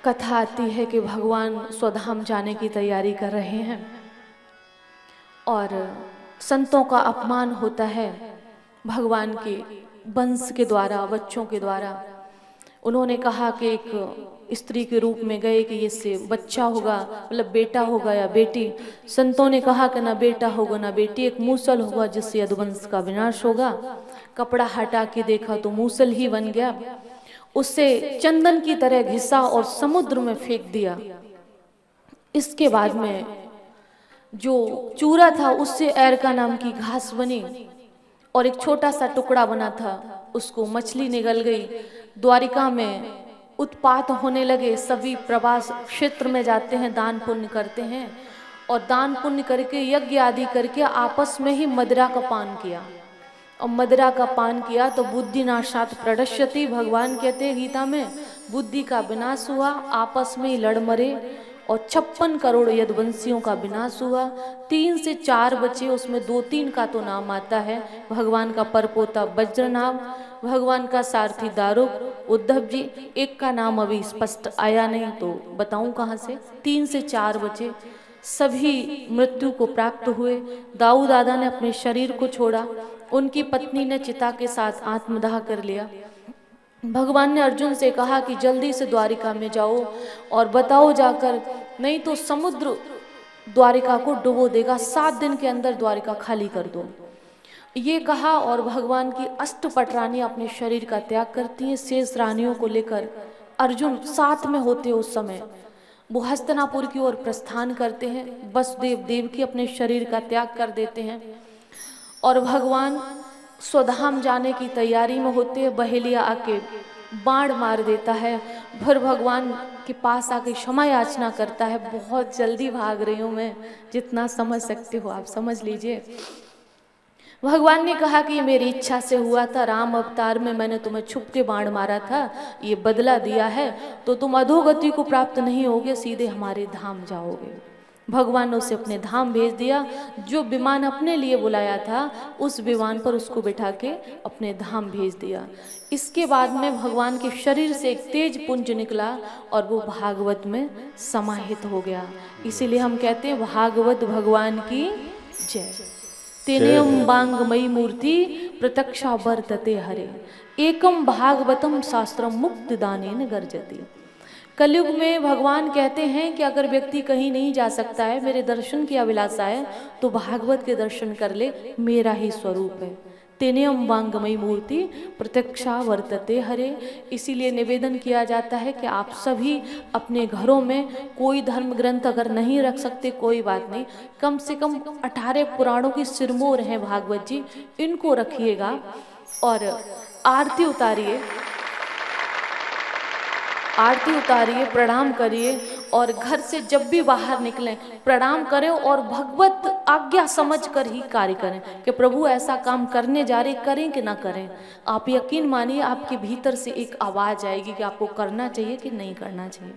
कथा आती है कि भगवान स्वधाम जाने की तैयारी कर रहे हैं और संतों का अपमान होता है भगवान के वंश के द्वारा, बच्चों के द्वारा। उन्होंने कहा कि एक स्त्री के रूप में गए कि इससे बच्चा होगा, मतलब बेटा होगा या बेटी। संतों ने कहा कि ना बेटा होगा ना बेटी, एक मूसल होगा जिससे यदुवंश का विनाश होगा। कपड़ा हटा के देखा तो मूसल ही बन गया। उससे चंदन की तरह घिसा और समुद्र में फेंक दिया। इसके बाद में जो चूरा था उससे एरका नाम की घास बनी और एक छोटा सा टुकड़ा बना था, उसको मछली निगल गई। द्वारिका में उत्पात होने लगे, सभी प्रवास क्षेत्र में जाते हैं, दान पुण्य करते हैं और दान पुण्य करके यज्ञ आदि करके आपस में ही मदिरा का पान किया। और मदिरा का पान किया तो बुद्धि नाशात प्रणश्यति, भगवान कहते हैं गीता में, बुद्धि का विनाश हुआ, आपस में ही लड़ मरे और 56 करोड़ यदुवंशियों का विनाश हुआ। 3 से 4 बचे, उसमें 2-3 का तो नाम आता है। भगवान का परपोता वज्रनाभ, भगवान का सारथी दारुक, उद्धव जी। एक का नाम अभी स्पष्ट आया नहीं तो बताऊं कहाँ से। 3 से 4 बचे, सभी मृत्यु को प्राप्त हुए। दाऊ दादा ने अपने शरीर को छोड़ा, उनकी पत्नी ने चिता के साथ आत्मदाह कर लिया। भगवान ने अर्जुन से कहा कि जल्दी से द्वारिका में जाओ और बताओ जाकर, नहीं तो समुद्र द्वारिका को डुबो देगा, 7 दिन के अंदर द्वारिका खाली कर दो। ये कहा और भगवान की अष्टपट रानियां अपने शरीर का त्याग करती हैं। शेष रानियों को लेकर अर्जुन साथ में होते उस समय वो हस्तिनापुर की ओर प्रस्थान करते हैं। वसुदेव देवकी अपने शरीर का त्याग कर देते हैं और भगवान स्वधाम जाने की तैयारी में होते हैं। बहेलिया आके बाण मार देता है, फिर भगवान के पास आके क्षमा याचना करता है, बहुत जल्दी भाग रही हूँ मैं, जितना समझ सकते हो आप समझ लीजिए। भगवान ने कहा कि ये मेरी इच्छा से हुआ था, राम अवतार में मैंने तुम्हें छुप के बाण मारा था, ये बदला दिया है, तो तुम अधोगति को प्राप्त नहीं होगे, सीधे हमारे धाम जाओगे। भगवान ने उसे अपने धाम भेज दिया। जो विमान अपने लिए बुलाया था उस विमान पर उसको बिठा के अपने धाम भेज दिया। इसके बाद में भगवान के शरीर से एक तेज पुंज निकला और वो भागवत में समाहित हो गया। इसीलिए हम कहते हैं भागवत भगवान की जय। तेनेयम बांगमयी मूर्ति प्रत्यक्षा वर्तते हरे, एकम भागवतम शास्त्रम मुक्ति दानेन गर्जति। कलयुग में भगवान कहते हैं कि अगर व्यक्ति कहीं नहीं जा सकता है, मेरे दर्शन की अभिलाषा है, तो भागवत के दर्शन कर ले, मेरा ही स्वरूप है। तेनेयम वांगमयी मूर्ति प्रत्यक्षा वर्तते हरे। इसीलिए निवेदन किया जाता है कि आप सभी अपने घरों में कोई धर्म ग्रंथ अगर नहीं रख सकते कोई बात नहीं, कम से कम 18 पुराणों की सिरमौर हैं भागवत जी, इनको रखिएगा और आरती उतारिए, आरती उतारिए, प्रणाम करिए और घर से जब भी बाहर निकलें प्रणाम करें और भगवत आज्ञा समझकर ही कार्य करें कि प्रभु ऐसा काम करने जा रहे, करें कि ना करें। आप यकीन मानिए आपके भीतर से एक आवाज आएगी कि आपको करना चाहिए कि नहीं करना चाहिए।